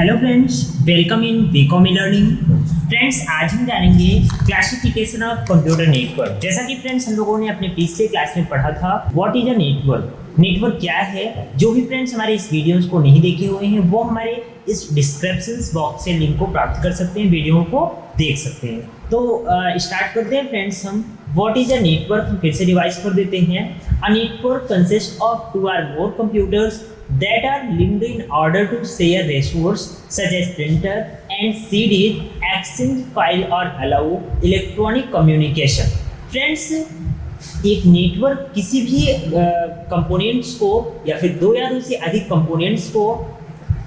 Hello friends, welcome in BCom learning. Friends, आज हम जानेंगे क्लासिफिकेशन ऑफ कंप्यूटर नेटवर्क। जैसा कि फ्रेंड्स हम लोगों ने अपने पिछले क्लास में पढ़ा था what is a network. Network क्या है। जो भी फ्रेंड्स हमारे इस वीडियोस को नहीं देखे हुए हैं वो हमारे इस डिस्क्रिप्शन बॉक्स से लिंक को प्राप्त कर सकते हैं, वीडियो को देख सकते हैं। तो स्टार्ट करते हैं फ्रेंड्स। हम व्हाट इज अ नेटवर्क हम फिर से रिवाइज कर देते हैं। A network consist of two or more computers that are linked in order to share resources such as printer and CDs, exchange file or allow electronic communication. Friends, एक network किसी भी components को या फिर दो या दो से अधिक कंपोनेंट्स को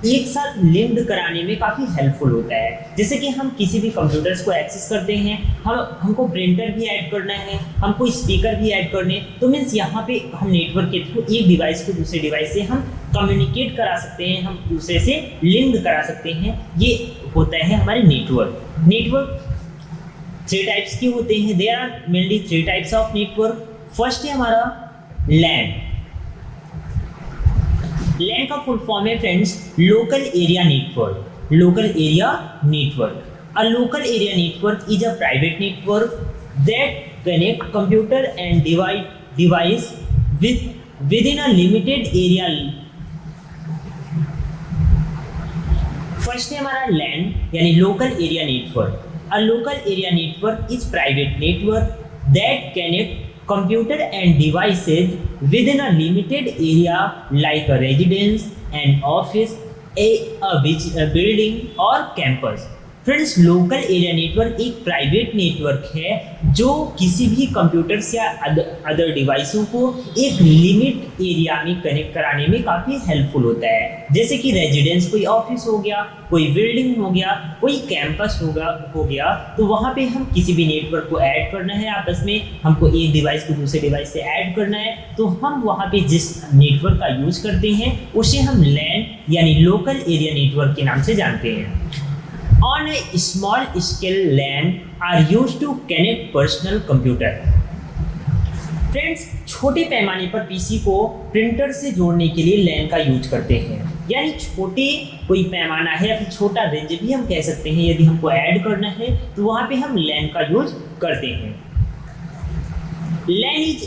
एक साथ लिंक्ड कराने में काफ़ी हेल्पफुल होता है। जैसे कि हम किसी भी कंप्यूटर्स को एक्सेस करते हैं, हमको प्रिंटर भी ऐड करना है, हमको स्पीकर भी ऐड करने, तो मीन्स यहाँ पे हम नेटवर्क के थ्रू एक डिवाइस को दूसरे डिवाइस से हम कम्युनिकेट करा सकते हैं, हम दूसरे से लिंक करा सकते हैं। ये होता है हमारे नेटवर्क। नेटवर्क थ्री टाइप्स के होते हैं। There are mainly three types of network. First है हमारा लैन। लैन का फुल फॉर्म है friends local area network. Local area network. A local area network is a private network that connect computer and device within a limited area. First है हमारा LAN यानी local area network. A local area network is private network that connect computer and devices within a limited area like a residence, an office, a building or campus. Friends, local area network एक private network है जो किसी भी computers या other डिवाइसों को एक limit area में कनेक्ट कराने में काफ़ी हेल्पफुल होता है। जैसे कि रेजिडेंस, कोई ऑफिस हो गया, कोई बिल्डिंग हो गया, कोई कैंपस हो गया, तो वहाँ पे हम किसी भी नेटवर्क को ऐड करना है, आपस में हमको एक डिवाइस को दूसरे डिवाइस से ऐड करना है, तो हम वहाँ पे जिस नेटवर्क का यूज करते हैं उसे हम लैन यानी लोकल एरिया नेटवर्क के नाम से जानते हैं। On a small scale, LAN are used to connect personal computer. Friends, छोटे पैमाने पर पीसी को प्रिंटर से जोड़ने के लिए LAN का यूज करते हैं। यानी छोटे कोई पैमाना है या फिर छोटा रेंज भी हम कह सकते हैं। यदि हमको ऐड करना है तो वहाँ पे हम LAN का यूज करते हैं। LAN is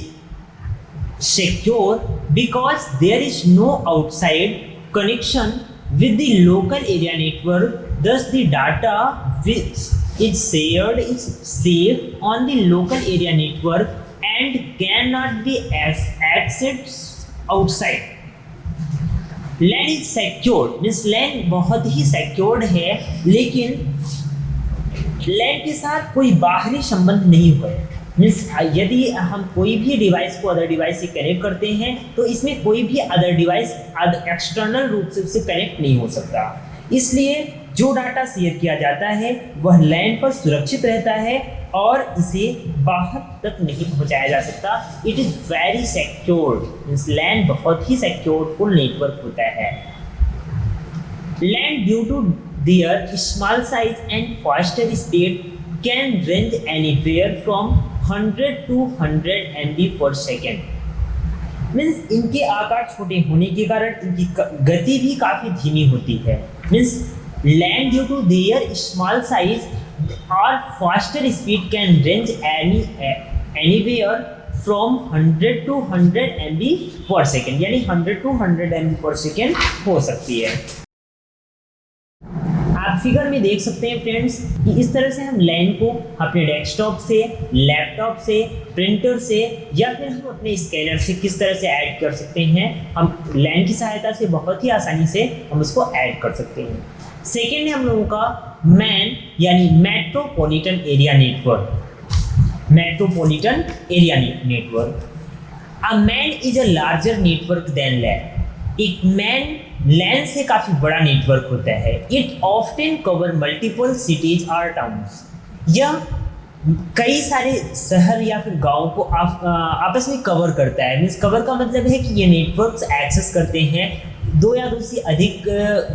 secure because there is no outside connection with the local area network. Thus, the data which is shared is safe on the local area network and cannot be accessed outside. LAN is secured, means LAN बहुत ही secured है, लेकिन LAN के साथ कोई बाहरी संबंध नहीं हुआ है। मीन्स यदि हम कोई भी डिवाइस को अदर डिवाइस से कनेक्ट करते हैं तो इसमें कोई भी अदर डिवाइस एक्सटर्नल रूप से उससे कनेक्ट नहीं हो सकता। इसलिए जो डाटा शेयर किया जाता है वह लैन पर सुरक्षित रहता है और इसे बाहर तक नहीं पहुंचाया जा सकता। It is very secured, means LAN बहुत ही सिक्योर्ड फुल नेटवर्क होता है। LAN due to their small size and faster speed can range anywhere from 100 to 100 MB पर सेकेंड। मीन्स इनके आकार छोटे होने के कारण इनकी गति भी काफ़ी धीमी होती है। Means LAN due to their small size और faster speed can range anywhere from 100 to 100 MB पर सेकेंड, यानी 100 to 100 MB पर सेकेंड हो सकती है। आप फिगर में देख सकते हैं फ्रेंड्स कि इस तरह से हम लैन को अपने डेस्कटॉप से, लैपटॉप से, प्रिंटर से या फिर हम अपने स्कैनर से किस तरह से ऐड कर सकते हैं। हम लैन की सहायता से बहुत ही आसानी से हम उसको ऐड कर सकते हैं। सेकेंड है हम लोगों का मैन यानी metropolitan area network. Metropolitan area network. A MAN is a larger network than LAN. एक मैन लैन से काफ़ी बड़ा नेटवर्क होता है। It often cover multiple cities और टाउन्स। यह कई सारे शहर या फिर गाँव को आपस में कवर करता है। मीन्स कवर का मतलब है कि ये नेटवर्क्स एक्सेस करते हैं दो या दो से अधिक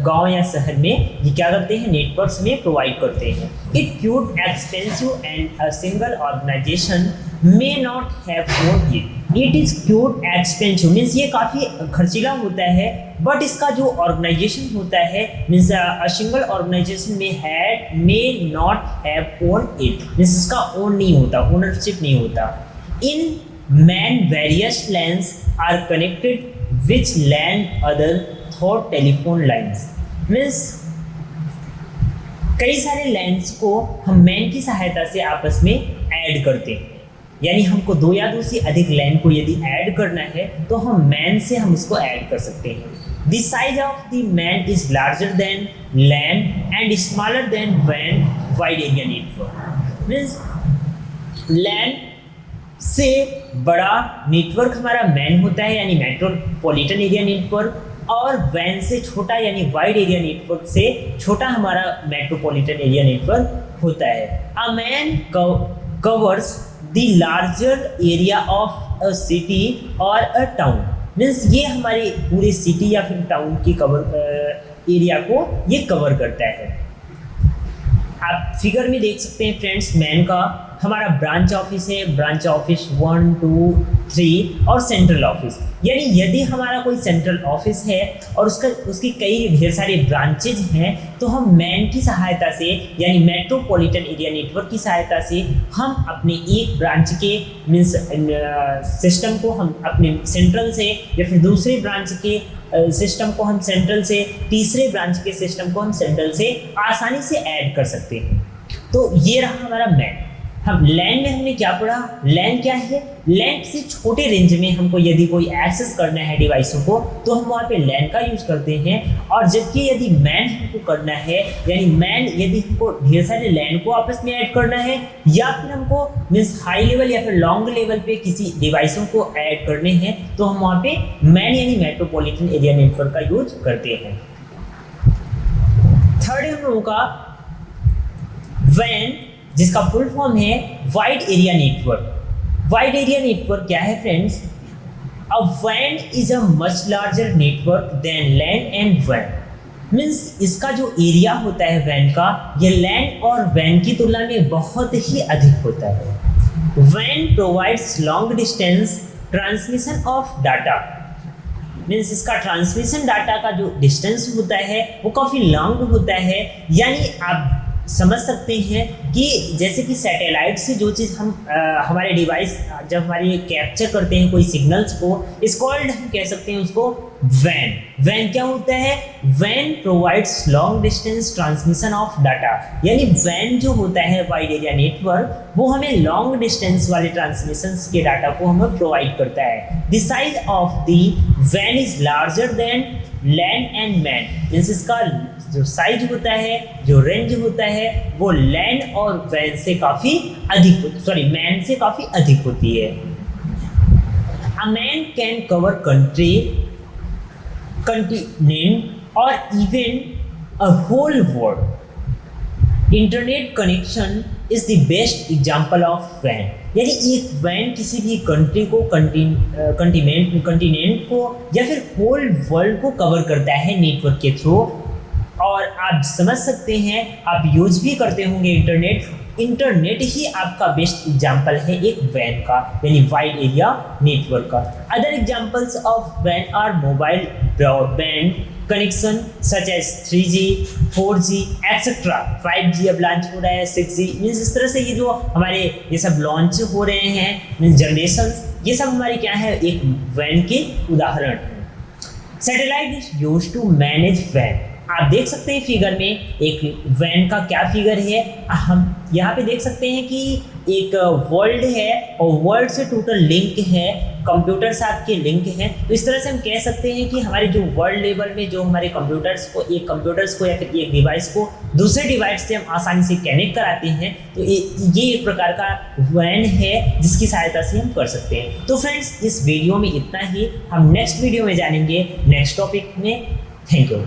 गांव या शहर में। ये क्या करते हैं, नेटवर्क्स में प्रोवाइड करते हैं। It quite expensive and a single organisation may not have own it. It is quite expensive, means ये काफ़ी खर्चीला होता है बट इसका जो ऑर्गेनाइजेशन होता है means a single organisation may not have own it, means इसका ओन नहीं होता, ओनरशिप नहीं होता। In MAN various lines are connected which LAN other thought telephone lines, means कई सारे लाइन्स को हम मैन की सहायता से आपस में ऐड करते हैं, यानी हमको दो या दो से अधिक लाइन को यदि ऐड करना है तो हम मैन से हम उसको ऐड कर सकते हैं। The size of the MAN is larger than LAN and smaller than वैन wide area network, means LAN से बड़ा नेटवर्क हमारा मैन होता है यानी मेट्रोपॉलिटन एरिया नेटवर्क, और वैन से छोटा यानी वाइड एरिया नेटवर्क से छोटा हमारा मेट्रोपॉलिटन एरिया नेटवर्क होता है। A man covers the larger area of a city और अ टाउन, मीन्स ये हमारे पूरे सिटी या फिर टाउन की एरिया को ये कवर करता है। आप फिगर में देख सकते हैं फ्रेंड्स, मैन का हमारा ब्रांच ऑफिस है, ब्रांच ऑफिस 1 2 3 और सेंट्रल ऑफिस, यानी यदि हमारा कोई सेंट्रल ऑफिस है और उसकी कई ढेर सारे ब्रांचेज हैं तो हम मैन की सहायता से यानी मेट्रोपॉलिटन एरिया नेटवर्क की सहायता से हम अपने एक ब्रांच के मीन्स सिस्टम को हम अपने सेंट्रल से या फिर दूसरे ब्रांच के सिस्टम को हम सेंट्रल से, तीसरे ब्रांच के सिस्टम को हम सेंट्रल से आसानी से ऐड कर सकते हैं। तो ये रहा हमारा मैन। हम लैन में हमने क्या पढ़ा, लैन क्या है, लैन से छोटे रेंज में हमको यदि कोई एक्सेस करना है डिवाइसों को तो हम वहाँ पे लैन का यूज़ करते हैं, और जबकि यदि मैन हमको करना है यानी मैन यदि हमको ढेर सारे लैन को आपस में ऐड करना है या फिर हमको मीन्स हाई लेवल या फिर लॉन्ग लेवल पे किसी डिवाइसों को ऐड करने हैं तो हम वहाँ पे मैन यानी मेट्रोपॉलिटन एरिया नेटवर्क का यूज करते हैं। थर्ड हम लोगों का वैन, जिसका फुल फॉर्म है wide area network. Wide area network क्या है friends, a van is a much larger network than LAN and when, means इसका जो एरिया होता है वैन का ये लैन और वैन की तुलना में बहुत ही अधिक होता है। वैन provides long distance transmission of data, means इसका ट्रांसमिशन डाटा का जो डिस्टेंस होता है वो काफ़ी लॉन्ग होता है, यानी आप समझ सकते हैं कि जैसे कि सैटेलाइट से जो चीज़ हम हमारे डिवाइस जब हमारे कैप्चर करते हैं कोई सिग्नल्स को, इस कॉल्ड हम कह सकते हैं उसको वैन। वैन क्या होता है, वैन provides long distance transmission of data, यानी वैन जो होता है वाइड एरिया नेटवर्क वो हमें लॉन्ग डिस्टेंस वाले ट्रांसमिशन के डाटा को हमें प्रोवाइड करता है। द साइज ऑफ द वैन is larger than LAN and MAN, means इसका जो साइज होता है, जो रेंज होता है वो लैन और वैन से काफ़ी अधिक मैन से काफ़ी अधिक होती है। A MAN can cover country, continent और even a whole world. Internet connection is the best example of वैन, यानी एक वैन किसी भी कंट्री को, कंटिनेंट को या फिर होल वर्ल्ड को कवर करता है नेटवर्क के थ्रू। और आप समझ सकते हैं, आप यूज भी करते होंगे इंटरनेट ही आपका बेस्ट एग्जाम्पल है एक वैन का यानी वाइड एरिया नेटवर्क का। अदर एग्जाम्पल्स ऑफ वैन are mobile broadband connection such as 3G 4G etcetera, 5G अब लॉन्च हो रहा है, 6G, मीन्स इस तरह से ये जो हमारे ये सब लॉन्च हो रहे हैं मीन्स जनरेशन, ये सब हमारी क्या है एक वैन के उदाहरण है। Satellite is used to manage वैन, आप देख सकते हैं फिगर में एक वैन का क्या फिगर है। हम यहाँ पे देख सकते हैं कि एक वर्ल्ड है और वर्ल्ड से टोटल लिंक है, कंप्यूटर साथ के लिंक हैं। तो इस तरह से हम कह सकते हैं कि हमारे जो वर्ल्ड लेवल में जो हमारे कंप्यूटर्स को या फिर एक डिवाइस को दूसरे डिवाइस से हम आसानी से कनेक्ट कराते हैं, तो ये एक प्रकार का वैन है जिसकी सहायता से हम कर सकते हैं। तो फ्रेंड्स इस वीडियो में इतना ही, हम नेक्स्ट वीडियो में जानेंगे नेक्स्ट टॉपिक में। Thank you.